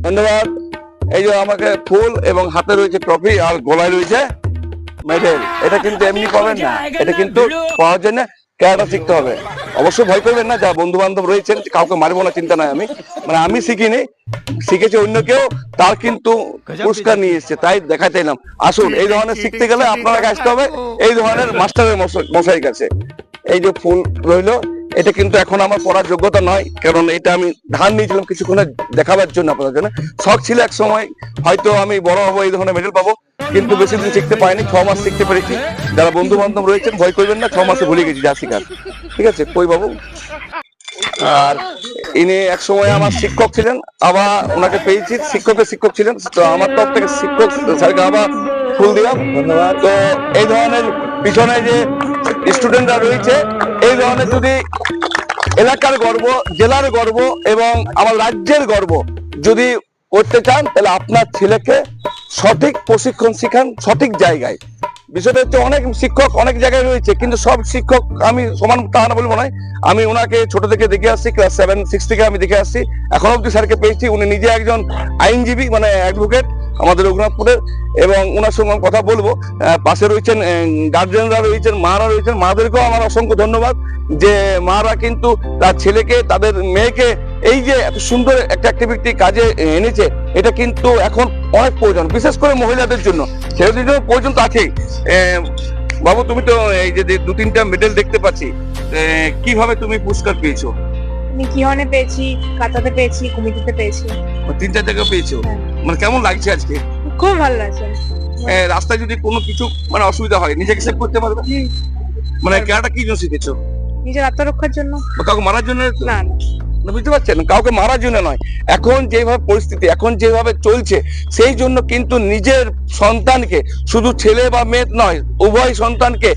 ধন্যবাদ। এই যে আমাকে ফুল এবং হাতে রয়েছে ট্রফি আর গলায় রয়েছে মেডেল। এটা কিন্তু এমনি পাবেন না, এটা কিন্তু পাওয়ার জন্য ক্যারাটা শিখতে হবে। অবশ্যই ভয় করবেন না, যা বন্ধু বান্ধব রয়েছেন কাউকে মারবো না চিন্তা নাই। আমি শিখিনি, শিখেছে অন্য কেউ, তার কিন্তু পুরস্কার নিয়ে এসছে, তাই দেখাতে এলাম। আসুন, এই ধরনের শিখতে গেলে আপনারা আসতে হবে এই ধরনের মাস্টারের মশাইয়ের কাছে। এই যে ফুল রইলো, এটা কিন্তু এখন আমার পড়ার যোগ্যতা নয়, কারণ এটা আমি ধার নিয়েছিলাম কিছুক্ষণে দেখাবার জন্য, আপনাদের জন্য। শখ ছিল এক সময়, হয়তো আমি বড় হবো এই ধরনের মেডেল পাবো, কিন্তু বেশি দিন শিখতে পাইনি, 6 মাস শিখতে পেরেছি। যারা বন্ধু বান্ধব রয়েছেন ভয় করবেন না, 6 মাসে ভুলে গেছি যা শিখার। ঠিক আছে কই বাবু। আর ইনি এক সময় আমার শিক্ষক ছিলেন, আবার ওনাকে পেয়েছি, শিক্ষক ছিলেন, তো আমার তরফ থেকে শিক্ষক স্যারকে আবার ফুল দিলাম, ধন্যবাদ। তো এই ধরনের পিছনে যে স্টুডেন্টরা রয়েছে, এই ধরনের যদি এলাকার গর্ব, জেলার গর্ব এবং আমার রাজ্যের গর্ব যদি করতে চান, তাহলে আপনার ছেলেকে সঠিক প্রশিক্ষণ শিখান সঠিক জায়গায়। বিষয়টা হচ্ছে অনেক শিক্ষক অনেক জায়গায় রয়েছে, কিন্তু সব শিক্ষক আমি সমান তা না বলবো নয়। আমি ওনাকে ছোট থেকে দেখে আসছি, ক্লাস 7-6 থেকে আমি দেখে আসছি, এখন অব্দি স্যারকে পেয়েছি। উনি নিজে একজন আইনজীবী, মানে অ্যাডভোকেট আমাদের রঘুনাথপুরের, এবং ওনার সঙ্গে কথা বলবো। পাশে রয়েছেন গার্জিয়ানরা রয়েছেন, মারা রয়েছেন, মাদেরকেও আমার অসংখ্য ধন্যবাদ যে মারা কিন্তু তার ছেলেকে, তাদের মেয়েকে এই যে এত সুন্দর একটা অ্যাক্টিভিটি কাজে এনেছে, এটা কিন্তু এখন অনেক প্রয়োজন, বিশেষ করে মহিলাদের জন্য। ছেলেদের জন্য প্রয়োজন তো আছেই। বাবু, তুমি তো এই যে 2-3টা মেডেল দেখতে পাচ্ছি, কিভাবে তুমি পুরস্কার পেয়েছো? আমি কিহনে পেয়েছি, কাতাতে পেয়েছি, কমিটিতে পেয়েছি, 3-4 জায়গায় পেয়েছো। মানে কেমন লাগছে আজকে? খুব ভালো লাগছে। রাস্তায় যদি কোনো কিছু মানে অসুবিধা হয়, নিজেকে সেভ করতে পারবে? মানে ক্যারাটা কি জন্য শিখেছো? নিজের আত্মরক্ষার জন্য। কাউকে মারার জন্য না, বুঝতে পারছেন, কাউকে মারার জন্য নয়। এখন যেভাবে পরিস্থিতি, এখন যেভাবে চলছে, সেই জন্য কিন্তু নিজের সন্তানকে, শুধু ছেলে বা মেয়ে নয়, উভয় সন্তানকে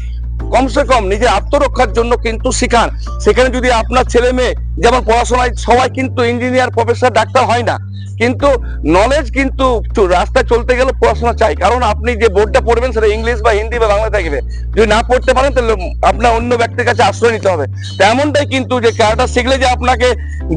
কমসে কম নিজের আত্মরক্ষার জন্য কিন্তু শিখান। সেখানে যদি আপনার ছেলে মেয়ে, যেমন পড়াশোনায় সবাই কিন্তু ইঞ্জিনিয়ার, প্রফেসর, ডাক্তার হয় না, কিন্তু নলেজ কিন্তু রাস্তায় চলতে গেলে পড়াশোনা চাই। কারণ আপনি যে বোর্ডটা পড়বেন সেটা ইংলিশ বা হিন্দি বা বাংলা থাকবে, যদি না পড়তে পারেন তাহলে আপনার অন্য ব্যক্তির কাছে আশ্রয় নিতে হবে। তেমনটাই কিন্তু যে ক্যারাটা শিখলে যে আপনাকে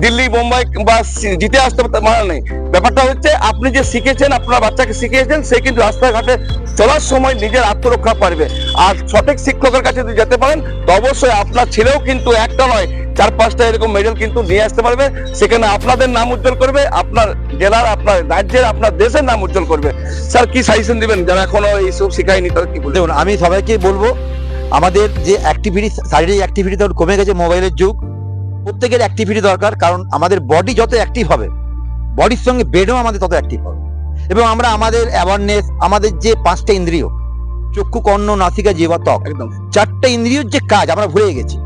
দিল্লি, বোম্বাই বা জিতে আসতে মানে নেই। ব্যাপারটা হচ্ছে আপনি যে শিখেছেন, আপনার বাচ্চাকে শিখিয়েছেন, সে কিন্তু রাস্তাঘাটে চলার সময় নিজের আত্মরক্ষা পারবে। আর সঠিক শিক্ষকের কাছে যদি যেতে পারেন, তো অবশ্যই আপনার ছেলেও কিন্তু একটা নয় 4-5টা এরকম মেডেল কিন্তু নিয়ে আসতে পারবে। সেখানে আপনাদের নাম উজ্জ্বল করবে, আপনার জেলার, আপনার রাজ্যের, আপনার দেশের নাম উজ্জ্বল করবে। স্যার কি সাজেশন দিবেন যারা এখনো এইসব শিখায়নি, তারা কি বলবেন? দেখুন, আমি সবাইকে বলবো, আমাদের যে অ্যাক্টিভিটি, শারীরিক অ্যাক্টিভিটি তো কমে গেছে, মোবাইলের যুগ, প্রত্যেকের অ্যাক্টিভিটি দরকার। কারণ আমাদের বডি যত অ্যাক্টিভ হবে, বডির সঙ্গে ব্রেনও আমাদের তত অ্যাক্টিভ হবে। এবং আমরা আমাদের অ্যাওয়ারনেস, আমাদের যে 5টা ইন্দ্রিয়, চক্ষু, কর্ণ, নাসিকা, জিহ্বা, ত্বক, একদম 4টা ইন্দ্রিয়র যে কাজ আমরা ভুলে গেছি,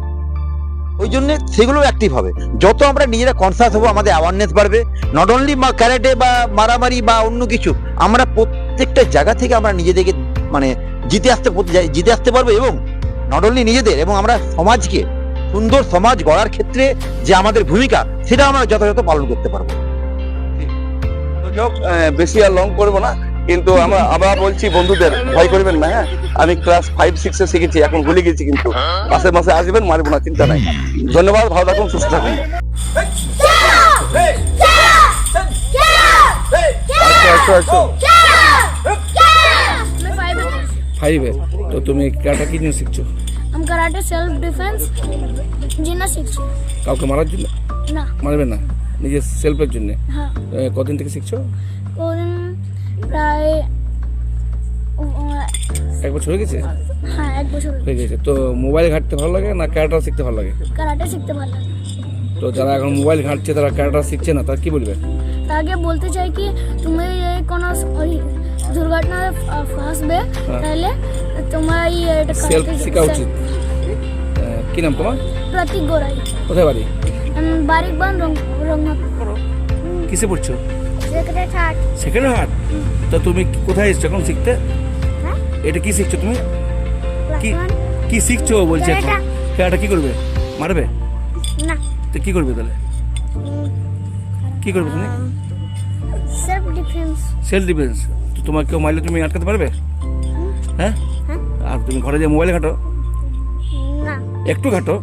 ওই জন্য সেগুলো অ্যাক্টিভ হবে। যত আমরা নিজেরা কনসাস হবো, আমাদের অ্যাওয়ারনেস বাড়বে। নট অনলি ক্যারাটে বা মারামারি বা অন্য কিছু, আমরা প্রত্যেকটা জায়গা থেকে আমরা নিজেদেরকে মানে জিতে আসতে পারবো। এবং নট অনলি নিজেদের, এবং আমরা সমাজকে, সুন্দর সমাজ গড়ার ক্ষেত্রে যে আমাদের ভূমিকা, সেটা আমরা যথাযথ পালন করতে পারবো। বেশি আর লং করবো না, কিন্তু আমরা আবার বলছি বন্ধুদের, ভয় করবেন না। হ্যাঁ, আমি ক্লাস 5-6 এ শিখেছি, এখন ভুলে গেছি, কিন্তু মাসে মাসে আসবেন, মারবো না, চিন্তা নাই। ধন্যবাদ, ভালো থাকুন, সুস্থ থাকুন। ফাইভে তো তুমি ক্যারাটা কি জন্য শিখছো? हम कराटे सेल्फ डिफेंस জিনা শিখছি। কাউকে মারার জন্য? না, মারবে না, নিজের সেলফের জন্য। হ্যাঁ। কতদিন থেকে শিখছো? কোন প্রায় 1 বছর হয়ে গেছে? হ্যাঁ, 1 বছর হয়ে গেছে। তো মোবাইল ঘাঁটতে ভালো লাগে না ক্যারাটা শিখতে ভালো লাগে? कराटे শিখতে ভালো লাগে। তো যারা এখন মোবাইল ঘাঁটছে, তারা ক্যারাটা শিখছে না, তারা কি বলবে? তাকে বলতে চাই কি, তুমি এই কোনো দুর্ঘটনায় ফাঁসবে, তাহলে তোমার এটা সেলফ শেখা উচিত। কি নাম তোমার? প্রতীক গোড়াই। কোথায় বাড়ি? বারিকবান, রঘুনাথপুর। কিসে পড়ছো? সেক্রেটারি। সেকেন্ড হাট। তো তুমি কোথায় এসছো এখন শিখতে? হ্যাঁ, এটা কি শিখছো তুমি? কি ক্লাস 1। কি শিখছো বলছে? ক্যারাটা কি করবে? মারবে না, তো কি করবে তাহলে? কি করবে তুমি? Self defence. Self defence. তো তোমার কেউ মারলে তুমি আটকাতে পারবে? হ্যাঁ। আর তুমি ঘরে যে মোবাইল ঘাটো? না, একটু ঘাটো,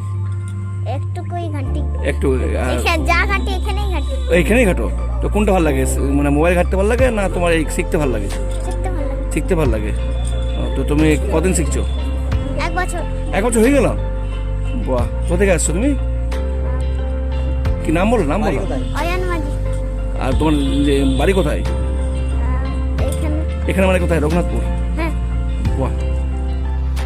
একটু কই ঘাটি, একটু যা ঘাটি এখানেই ঘাটি। এইখানেই ঘাটো। তো কোনটা ভালো লাগে, মানে মোবাইল ঘাঁটতে ভালো লাগে না তোমার এই শিখতে ভালো লাগে? শিখতে ভালো লাগে। শিখতে ভালো লাগে। তো তুমি কদিন শিখছো? 1 বছর। 1 বছর হয়ে গেল? বাহ, কোথা থেকে আসছো তুমি? কি নাম বলো, নাম বলো। অয়ন মাঝি। আর তোমার বাড়ি কোথায়? এখানে। এখানে মানে কোথায়, রঘুনাথপুর? হ্যাঁ। বাহ,